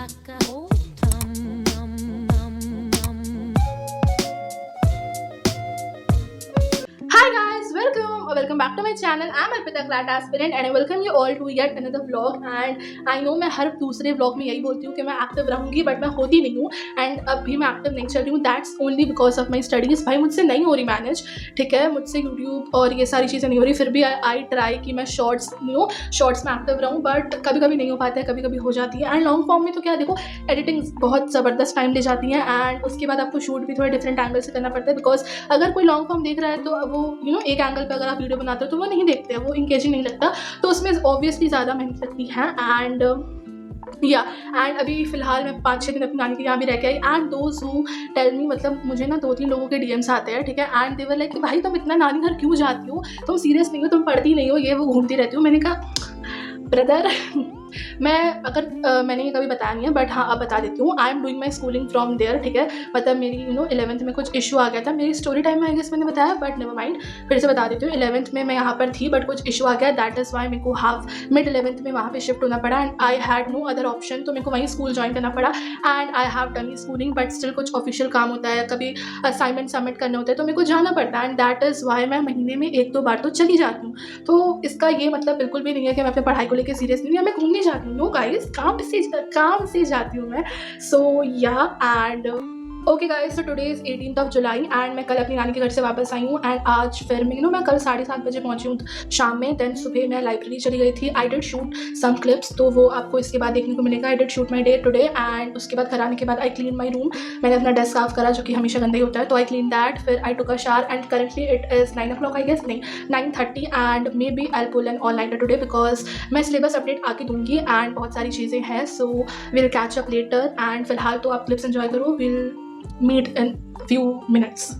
Hi guys, welcome back to my channel. I'm Arpita Clat Aspirant and I welcome you all to yet another vlog. And I know मैं हर दूसरे vlog में यही बोलती हूँ कि मैं एक्टिव रहूँगी बट मैं होती नहीं हूँ एंड अब भी मैं एक्टिव नहीं चल रही हूँ. That's only because of my studies. भाई मुझसे नहीं हो रही मैनेज, ठीक है, मुझसे यूट्यूब और ये सारी चीज़ें नहीं हो रही. फिर भी आई ट्राई कि मैं शॉर्ट्स में एक्टिव रहूँ बट कभी कभी नहीं हो पाता है, कभी कभी हो जाती है. एंड लॉन्ग फॉर्म में तो क्या देखो, एडिटिंग बहुत ज़बरदस्त टाइम ले जाती है एंड उसके बाद आपको शूट भी थोड़ा डिफरेंट एंगल से करना पड़ता है. बिकॉज अगर कोई लॉन्ग फॉर्म देख रहा है तो वो एक एंगल पे अगर आप वीडियो बनाते हो तो वो नहीं देखते हैं, वो इंगेजिंग नहीं लगता, तो उसमें ऑब्वियसली ज़्यादा मेहनत लगती है. एंड एंड अभी फिलहाल मैं 5-6 दिन अपनी नानी के यहाँ भी रह के आई. And those who tell me, मतलब मुझे ना 2-3 लोगों के डीएम्स आते हैं, ठीक है, एंड दे वर लाइक कि भाई तुम इतना नानी घर क्यों जाती हो, तुम सीरियस नहीं हो, तुम पढ़ती नहीं हो, ये वो घूमती रहती हो. मैंने कहा ब्रदर मैंने ये कभी बताया नहीं है बट हाँ अब बता देती हूँ. I am doing my schooling from there, ठीक है. मतलब मेरी 11th में कुछ इशू आ गया था. मेरी स्टोरी टाइम में आई गेस मैंने बताया बट नेवर माइंड, फिर से बता देती हूँ. 11th में मैं यहाँ पर थी बट कुछ इशू आ गया. दैट इज़ वाई मेरे को मिड 11th में वहाँ पे शिफ्ट होना पड़ा and I had no other option, तो मेरे को वहीं स्कूल ज्वाइन करना पड़ा. And I have done schooling but still कुछ ऑफिशियल काम होता है, कभी असाइनमेंट सबमिट करने होते हैं तो मेरे को जाना पड़ता है. एंड दैट इज़ वाई मैं महीने में 1-2 बार तो चली जाती हूँ. तो इसका ये मतलब बिल्कुल भी नहीं है कि मैं अपनी पढ़ाई को लेकर सीरियस नहीं हूँ या मैं घूमने जाती हूँ. नो गाइस, काम से जाती हूँ मैं. सो या and okay guys, so today is 18th July and मैं कल अपनी नानी के घर से वापस आई हूँ. एंड आज फिर मैं कल 7:30 बजे पहुँची हूँ शाम में. देन सुबह मैं लाइब्रेरी चली गई थी. I did shoot some clips, तो वो आपको इसके बाद देखने को मिलेगा. I did shoot my day today and उसके बाद घर आने के बाद आई क्लीन माई रूम. मैंने अपना डेस्क साफ करा जो कि हमेशा गंदा ही होता है, तो आई क्लीन दैट. फिर I took a shower and currently it is 9 o'clock I guess, नहीं 9:30 and maybe I pull an all nighter today because मैं सिलेबस अपडेट आके दूंगी एंड बहुत सारी चीज़ें हैं. So will catch up later and फिलहाल तो आप क्लिप्स एंजॉय करो. Will meet in few minutes.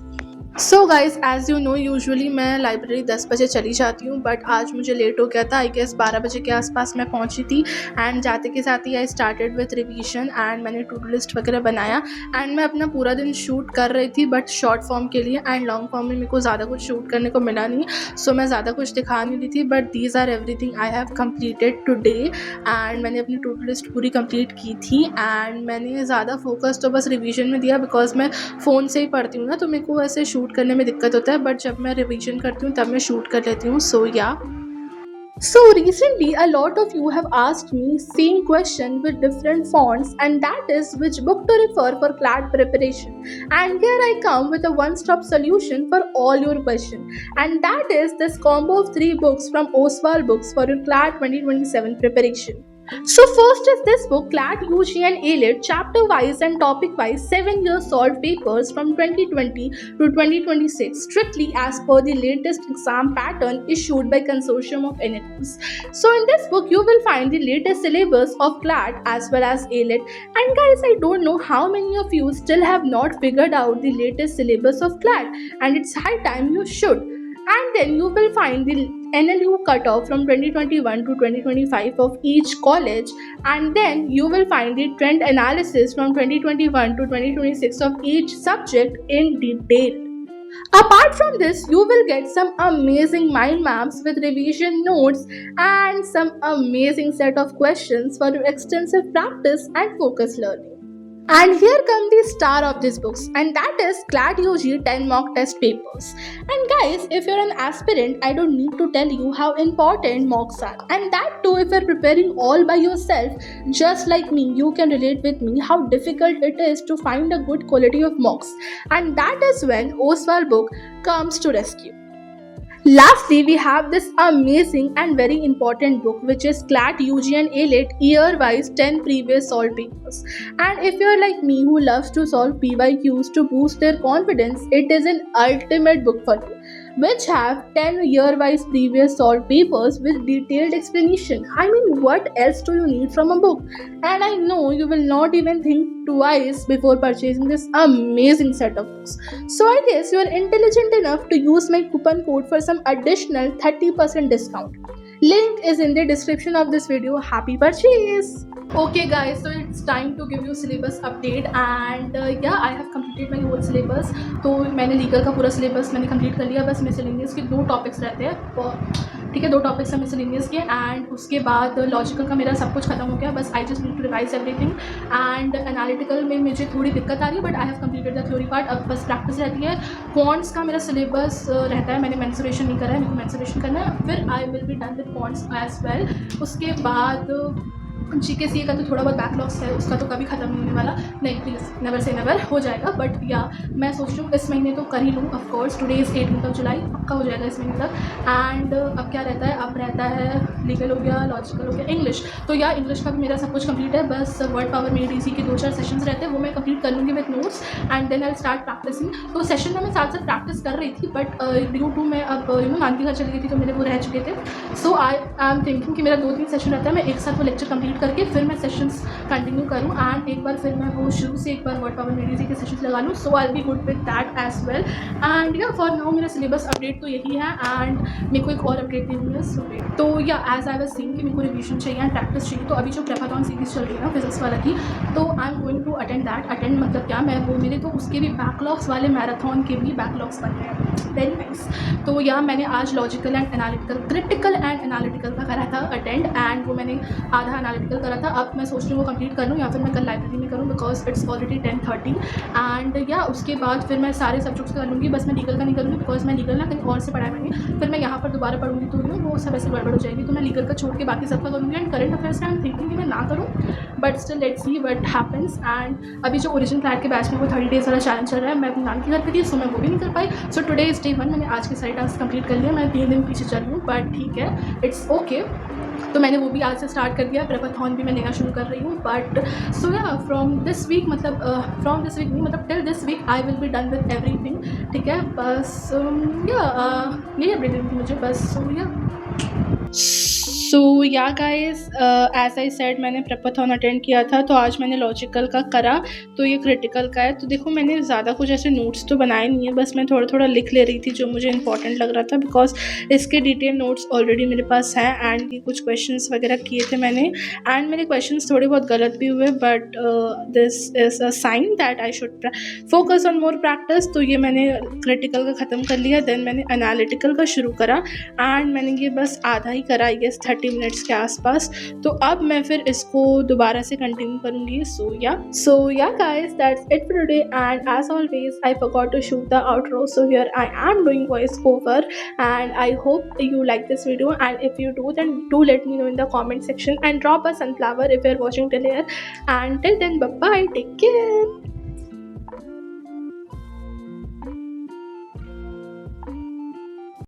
So guys, as you know usually मैं लाइब्रेरी 10 बजे चली जाती हूँ बट आज मुझे लेट हो गया था. आई गेस 12 बजे के आसपास मैं पहुँची थी एंड जाते के साथ ही I started with revision and मैंने टू डू लिस्ट वगैरह बनाया. एंड मैं अपना पूरा दिन शूट कर रही थी बट शॉर्ट फॉर्म के लिए. एंड लॉन्ग फॉर्म में मेरे को ज़्यादा कुछ शूट करने को मिला नहीं, सो मैं ज़्यादा कुछ दिखा नहीं रही थी. But these are everything I have completed today and मैंने अपनी टू डू लिस्ट पूरी कंप्लीट की थी. एंड मैंने ज़्यादा फोकस तो बस रिवीजन में दिया बिकॉज मैं फ़ोन से ही पढ़ती हूँ ना, तो मेरे को ऐसे शूट करने में दिक्कत होता है. बट जब मैं रिवीजन करती हूँ तब मैं शूट कर लेती हूँ. सो या So recently a lot of you have asked me same question with different fonts, and that is which book to refer for CLAT preparation. And here I come with a one-stop solution for all your questions, and that is this combo of 3 books from Oswald Books for your CLAT 2027 preparation. So first is this book, CLAT UG and A-Lit, chapter-wise and topic-wise 7-year solved papers from 2020 to 2026, strictly as per the latest exam pattern issued by Consortium of NITs. So in this book, you will find the latest syllabus of CLAT as well as A-Lit. And guys, I don't know how many of you still have not figured out the latest syllabus of CLAT, and it's high time you should. And then you will find the NLU cutoff from 2021 to 2025 of each college, and then you will find the trend analysis from 2021 to 2026 of each subject in detail. Apart from this, you will get some amazing mind maps with revision notes and some amazing set of questions for your extensive practice and focus learning. And here come the star of these books, and that is CLAT UG 10 mock test papers. And guys, if you're an aspirant, I don't need to tell you how important mocks are. And that too, if you're preparing all by yourself, just like me, you can relate with me how difficult it is to find a good quality of mocks. And that is when Oswald book comes to rescue. Lastly, we have this amazing and very important book which is CLAT UG and A-Lit year-wise 10 previous solved papers. And if you're like me who loves to solve PYQs to boost their confidence, it is an ultimate book for you, which have 10 year-wise previous solved papers with detailed explanation. I mean, what else do you need from a book? And I know you will not even think twice before purchasing this amazing set of books. So I guess you are intelligent enough to use my coupon code for some additional 30% discount. Link is in the description of this video. Happy purchase! Okay guys, so it's time to give you syllabus update and yeah, I have completed my whole syllabus. तो मैंने legal का पूरा syllabus मैंने complete कर लिया. बस miscellaneous के 2 topics रहते हैं. ठीक है, 2 टॉपिक्स हैं मिसलेनियस के एंड उसके बाद लॉजिकल का मेरा सब कुछ खत्म हो गया, बस I just need to revise everything. And analytical में मुझे थोड़ी दिक्कत आ रही है but I have completed the theory part, अब बस प्रैक्टिस रहती है। क्वांट्स का मेरा सिलेबस रहता है, मैंने मेंसुरेशन नहीं करा है, मेरे को मेंसुरेशन करना है, फिर I will be done with quants as well. उसके बाद जीके सीए का तो थोड़ा बहुत बैकलॉग्स है, उसका तो कभी ख़त्म नहीं होने वाला, नहीं प्लीज़ नेवर से नेवर, हो जाएगा। बट या मैं सोच रही हूँ इस महीने तो कर ही लूँ, ऑफ कोर्स टुडे इज़ 18 जुलाई, पक्का हो जाएगा इस महीने तक। एंड अब क्या रहता है, अब रहता है लीगल हो गया, लॉजिकल हो गया, इंग्लिश। तो या इंग्लिश का भी मेरा सब कुछ कंप्लीट है, बस वर्ड पावर मेड इजी के 2-4 सेशंस रहते हैं, वो मैं कंप्लीट कर लूँगी with notes and then I start practicing. तो सेशन में मैं साथ साथ प्रैक्टिस कर रही थी बट ड्यू टू मैं अब नानी घर चली गई थी तो मेरे वो रह चुके थे। सो आई एम थिंकिंग कि मेरा 2-3 सेशन रहता है, मैं एक साथ वो लेक्चर कंप्लीट करके फिर मैं सेशंस कंटिन्यू करूँ एंड एक बार फिर मैं वो शुरू से एक बार वर्ड पावर मेड इजी के सेशंस लगा लूँ। So I will be good with that as well. And या फॉर नाउ मेरा सिलेबस अपडेट तो यही है एंड मेरे को एक और अपडेट देनी है सुबह। तो या एज आई वाज सेइंग कि मेरे को रिवीजन चाहिए एंड प्रैक्टिस चाहिए, तो अभी जो प्रेपाथॉन सीरीज चल रही है ना फिजिक्स वाला की, तो I am going to attend that. Attend मतलब क्या, मैं वो मेरे तो उसके भी बैकलॉग्स वाले मैराथन के भी बैकलॉग्स बन रहे हैं, वेरी नाइस। तो या मैंने आज logical and analytical, critical and analytical का करा था अटेंड एंड वो मैंने आधा एनालिटिकल करा था। अब मैं सोच रही हूँ वो कंप्लीट कर लूँ या फिर मैं कल लाइब्रेरी में करूँ बिकॉज इट्स ऑलरेडी 10:30 एंड या उसके बाद फिर मैं सारे सब्जेक्ट्स कर लूँगी, बस मैं लीगल का नहीं करूँगी बिकॉज मैं लीगल ना कहीं और से पढ़ाई मैंने, फिर मैं यहाँ पर दोबारा पढ़ूँगी तो वो सब ऐसे गड़बड़ हो जाएगी, तो मैं लीगल का छोड़ के बाकी सबका करूँगी। एंड करंट अफेयर्स का आई एम थिंकिंग कि मैं ना करूँ but still let's see what happens. And अभी जो ओरिजिनल फ्लैट के बैच में वो 30 डेज़ वाला चैलेंज चल रहा है, मैं अपनी नानी के घर पे थी सो मैं वो भी नहीं कर पाई। सो टुडे इज डे 1, मैंने आज के सारे टास्क कंप्लीट कर लिया, मैं 3 दिन पीछे चल रही हूँ बट ठीक है, इट्स ओके। तो मैंने वो भी आज से स्टार्ट कर दिया, प्रेपाथॉन भी मैं लेना शुरू कर रही हूँ but so yeah from this week मतलब फ्रॉम दिस वीक नहीं मतलब till this week I will be done with everything, ठीक है। बस या यही अपडेट थी मुझे बस। सो yeah guys as I said मैंने प्रेपाथॉन अटेंड किया था, तो आज मैंने लॉजिकल का करा, तो ये क्रिटिकल का है। तो देखो मैंने ज़्यादा कुछ ऐसे नोट्स तो बनाए नहीं है, बस मैं थोड़ा थोड़ा लिख ले रही थी जो मुझे इंपॉर्टेंट लग रहा था बिकॉज इसके डिटेल नोट्स ऑलरेडी मेरे पास हैं एंड ये कुछ क्वेश्चंस वगैरह किए थे मैंने एंड मेरे क्वेश्चंस थोड़े बहुत गलत भी हुए but this is a sign that I should focus on more practice. तो ये मैंने क्रिटिकल का ख़त्म कर लिया, देन मैंने एनालिटिकल का शुरू करा एंड मैंने ये बस आधा ही करा, आई गेस 30 मिनट्स के आसपास। तो अब मैं फिर इसको दोबारा से कंटिन्यू करूँगी। So yeah guys that's it for today and as always I forgot to shoot the outro, so here I am doing voice over and I hope you like this video, and if you do then do let me know in the comment section and drop a sunflower if you're watching till here, and till then bye bye, take care.